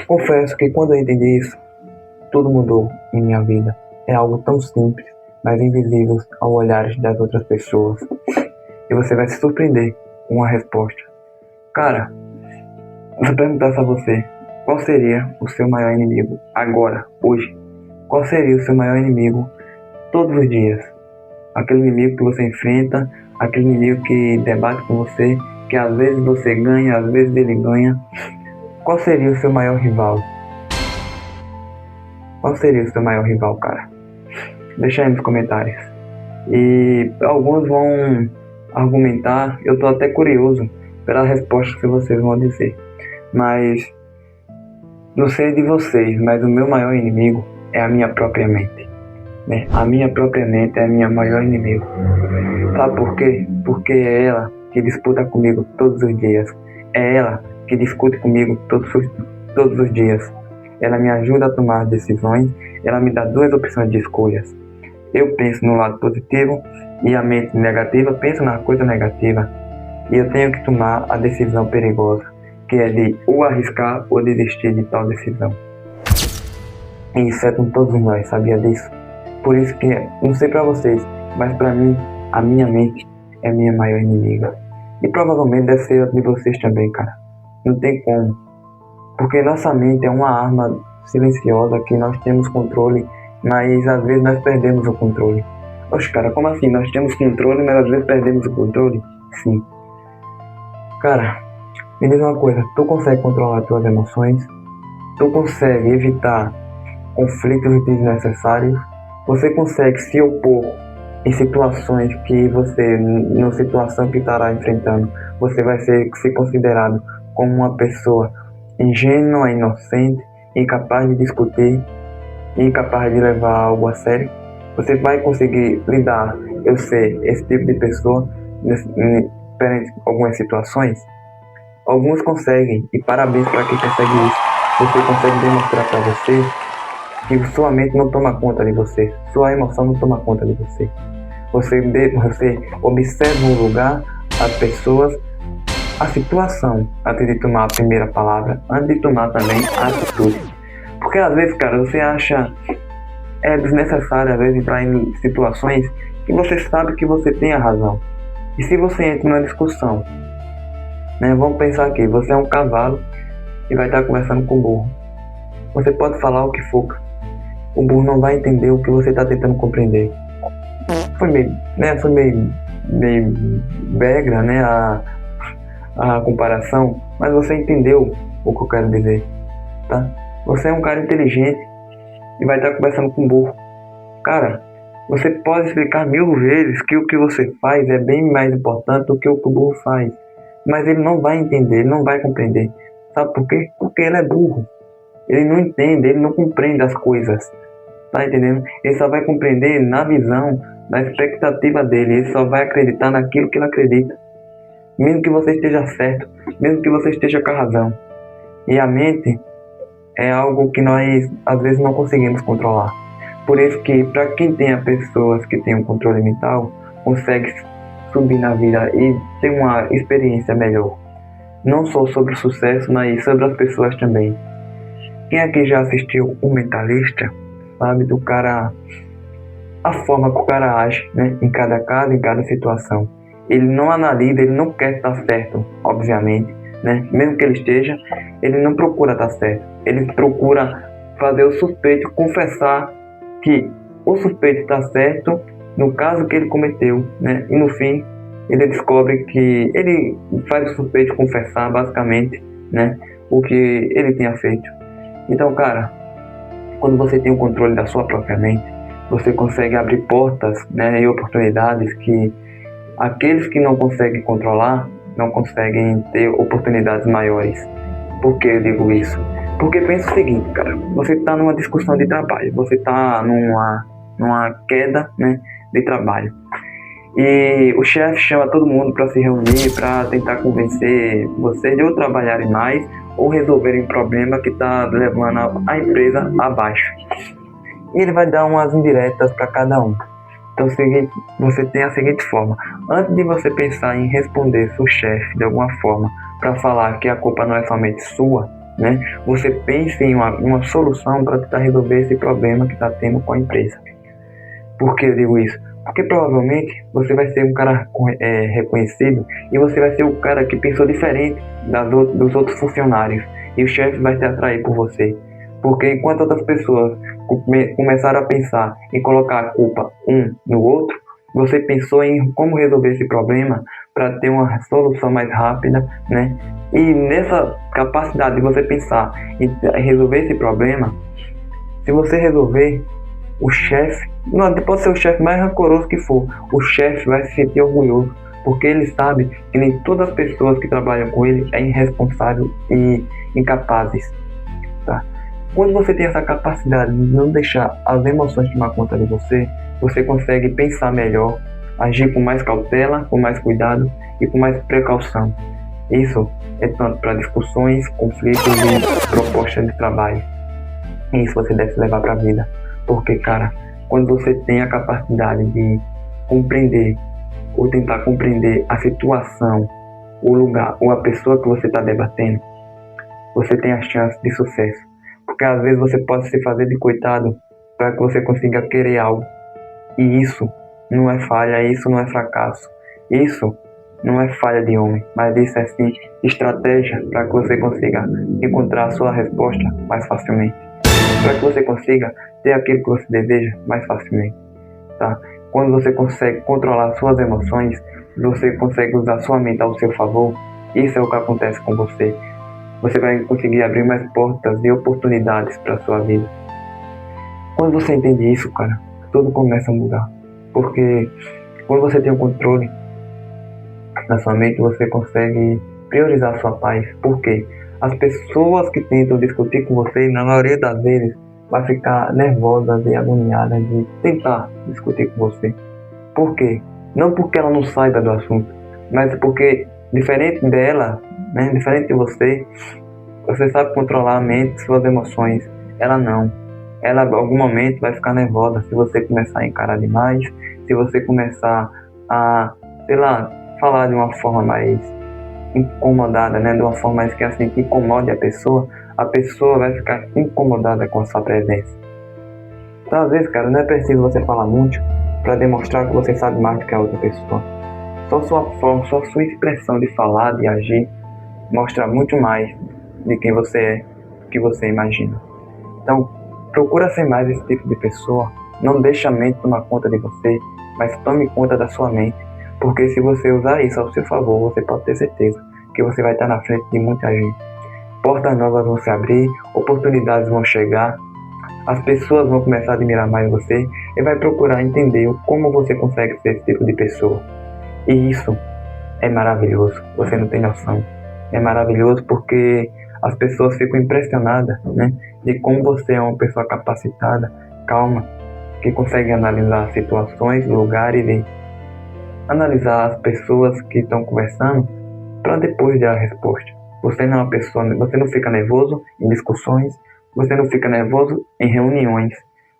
Confesso que quando eu entendi isso, tudo mudou em minha vida. É algo tão simples, mas invisível ao olhar das outras pessoas. E você vai se surpreender com a resposta. Cara, se eu perguntasse a você, qual seria o seu maior inimigo agora, hoje? Qual seria o seu maior inimigo todos os dias? Aquele inimigo que você enfrenta, aquele inimigo que debate com você, que às vezes você ganha, às vezes ele ganha. Qual seria o seu maior rival? Qual seria o seu maior rival, cara? Deixa aí nos comentários. E alguns vão argumentar, eu tô até curioso pela resposta que vocês vão dizer. Mas não sei de vocês, mas o meu maior inimigo é a minha própria mente. Né? A minha própria mente é a minha maior inimigo. Sabe por quê? Porque é ela que disputa comigo todos os dias. É ela que discute comigo todos os dias. Ela me ajuda a tomar decisões. Ela me dá duas opções de escolhas. Eu penso no lado positivo e a mente negativa pensa na coisa negativa. E eu tenho que tomar a decisão perigosa, que é de ou arriscar ou desistir de tal decisão. E isso é com todos nós, sabia disso? Por isso que, não sei pra vocês, mas pra mim, a minha mente é a minha maior inimiga. E provavelmente deve ser a de vocês também, cara. Não tem como. Porque nossa mente é uma arma silenciosa que nós temos controle, mas às vezes nós perdemos o controle. Oxe, cara, como assim? Nós temos controle, mas às vezes perdemos o controle? Sim. Cara, me diz uma coisa, tu consegue controlar as tuas emoções? Tu consegue evitar conflitos desnecessários? Você consegue se opor em situações que você, na situação que estará enfrentando, você vai ser considerado como uma pessoa ingênua, inocente, incapaz de discutir, incapaz de levar algo a sério? Você vai conseguir lidar, eu ser esse tipo de pessoa perante algumas situações? Alguns conseguem, e parabéns para quem consegue isso. Você consegue demonstrar para você que sua mente não toma conta de você, sua emoção não toma conta de você. Você observa o lugar, as pessoas, a situação, antes de tomar a primeira palavra, antes de tomar também a atitude. Porque às vezes, cara, você acha desnecessário às vezes entrar em situações que você sabe que você tem a razão. E se você entra numa discussão, né, vamos pensar aqui, você é um cavalo e vai estar conversando com o burro. Você pode falar o que for, o burro não vai entender o que você está tentando compreender. Foi meio begra, né, a comparação, mas você entendeu o que eu quero dizer, tá? Você é um cara inteligente e vai estar conversando com o burro. Cara, você pode explicar 1000 vezes que o que você faz é bem mais importante do que o burro faz, mas ele não vai entender, ele não vai compreender. Sabe por quê? Porque ele é burro. Ele não entende, ele não compreende as coisas. Tá entendendo? Ele só vai compreender na visão, na expectativa dele. Ele só vai acreditar naquilo que ele acredita. Mesmo que você esteja certo, mesmo que você esteja com a razão. E a mente é algo que nós às vezes não conseguimos controlar. Por isso que para quem tem pessoas que têm um controle mental, consegue subir na vida e ter uma experiência melhor. Não só sobre o sucesso, mas sobre as pessoas também. Quem aqui já assistiu O Mentalista, sabe do cara, a forma que o cara age, né, em cada caso, em cada situação. Ele não analisa, ele não quer estar certo, obviamente, né? Mesmo que ele esteja, ele não procura estar certo. Ele procura fazer o suspeito confessar que o suspeito está certo no caso que ele cometeu, né? E no fim, ele descobre que ele faz o suspeito confessar, basicamente, né, o que ele tinha feito. Então, cara, quando você tem o controle da sua própria mente, você consegue abrir portas, né, e oportunidades que aqueles que não conseguem controlar não conseguem ter oportunidades maiores. Por que eu digo isso? Porque pensa o seguinte, cara, você está numa discussão de trabalho, você está numa queda, né, de trabalho. E o chefe chama todo mundo para se reunir, para tentar convencer vocês de ou trabalharem mais ou resolverem um problema que está levando a empresa abaixo. E ele vai dar umas indiretas para cada um. Então você tem a seguinte forma: antes de você pensar em responder seu chefe de alguma forma para falar que a culpa não é somente sua, né? Você pense em uma solução para tentar resolver esse problema que está tendo com a empresa. Por que eu digo isso? Porque provavelmente você vai ser um cara reconhecido e você vai ser o cara que pensou diferente dos outros funcionários. E o chefe vai se atrair por você. Porque enquanto outras pessoas começaram a pensar em colocar a culpa um no outro, você pensou em como resolver esse problema para ter uma solução mais rápida, né? E nessa capacidade de você pensar em resolver esse problema, se você resolver, o chefe, não pode ser o chefe mais rancoroso que for, o chefe vai se sentir orgulhoso, porque ele sabe que nem todas as pessoas que trabalham com ele é irresponsável e incapazes, tá? Quando você tem essa capacidade de não deixar as emoções tomar conta de você, você consegue pensar melhor, agir com mais cautela, com mais cuidado e com mais precaução. Isso é tanto para discussões, conflitos e propostas de trabalho. E isso você deve levar para a vida. Porque, cara, quando você tem a capacidade de compreender ou tentar compreender a situação, o lugar ou a pessoa que você está debatendo, você tem a chance de sucesso. Porque às vezes você pode se fazer de coitado para que você consiga querer algo. E isso não é falha, isso não é fracasso. Isso não é falha de homem, mas isso é sim estratégia para que você consiga encontrar a sua resposta mais facilmente. Para que você consiga ter aquilo que você deseja mais facilmente, tá? Quando você consegue controlar suas emoções, você consegue usar sua mente ao seu favor, isso é o que acontece com você. Você vai conseguir abrir mais portas e oportunidades para a sua vida. Quando você entende isso, cara, tudo começa a mudar. Porque quando você tem o controle na sua mente, você consegue priorizar a sua paz. Por quê? As pessoas que tentam discutir com você, na maioria das vezes, vai ficar nervosas e agoniadas de tentar discutir com você. Por quê? Não porque ela não saiba do assunto, mas porque, diferente dela, né, diferente de você sabe controlar a mente, suas emoções. Ela não. Ela, em algum momento, vai ficar nervosa se você começar a encarar demais, se você começar a, sei lá, falar de uma forma mais incomodada, né? De uma forma mais que assim, que incomode a pessoa vai ficar incomodada com a sua presença. Então, às vezes, cara, não é preciso você falar muito para demonstrar que você sabe mais do que a outra pessoa. Só sua forma, só sua expressão de falar, de agir, mostra muito mais de quem você é, do que você imagina. Então, procura ser mais esse tipo de pessoa. Não deixe a mente tomar conta de você, mas tome conta da sua mente. Porque se você usar isso ao seu favor, você pode ter certeza que você vai estar na frente de muita gente. Portas novas vão se abrir, oportunidades vão chegar, as pessoas vão começar a admirar mais você e vai procurar entender como você consegue ser esse tipo de pessoa. E isso é maravilhoso, você não tem noção. É maravilhoso porque as pessoas ficam impressionadas, né, de como você é uma pessoa capacitada, calma, que consegue analisar situações, lugares e analisar as pessoas que estão conversando para depois dar a resposta. Você não é uma pessoa, você não fica nervoso em discussões, você não fica nervoso em reuniões,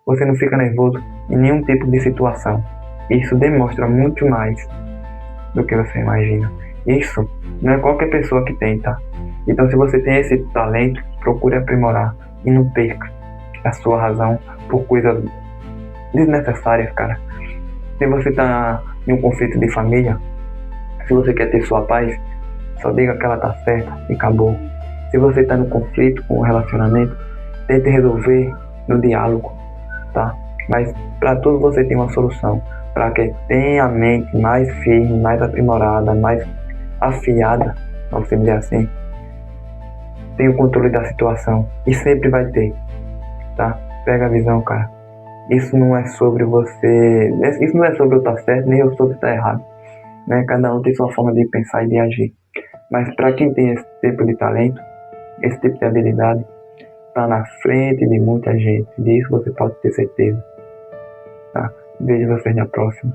você não fica nervoso em nenhum tipo de situação. Isso demonstra muito mais do que você imagina. Isso não é qualquer pessoa que tem, tá? Então, se você tem esse talento, procure aprimorar e não perca a sua razão por coisas desnecessárias, cara. Se você tá em um conflito de família, se você quer ter sua paz, só diga que ela tá certa e acabou. Se você tá no conflito com o relacionamento, tente resolver no diálogo, tá? Mas para tudo você tem uma solução. Para que tenha a mente mais firme, mais aprimorada, mais afiada, vamos dizer assim, tem o controle da situação e sempre vai ter, tá? Pega a visão, cara. Isso não é sobre você, isso não é sobre eu estar certo, nem eu sobre estar errado, né? Cada um tem sua forma de pensar e de agir. Mas para quem tem esse tipo de talento, esse tipo de habilidade, tá na frente de muita gente. Disso você pode ter certeza, tá? Vejo vocês na próxima.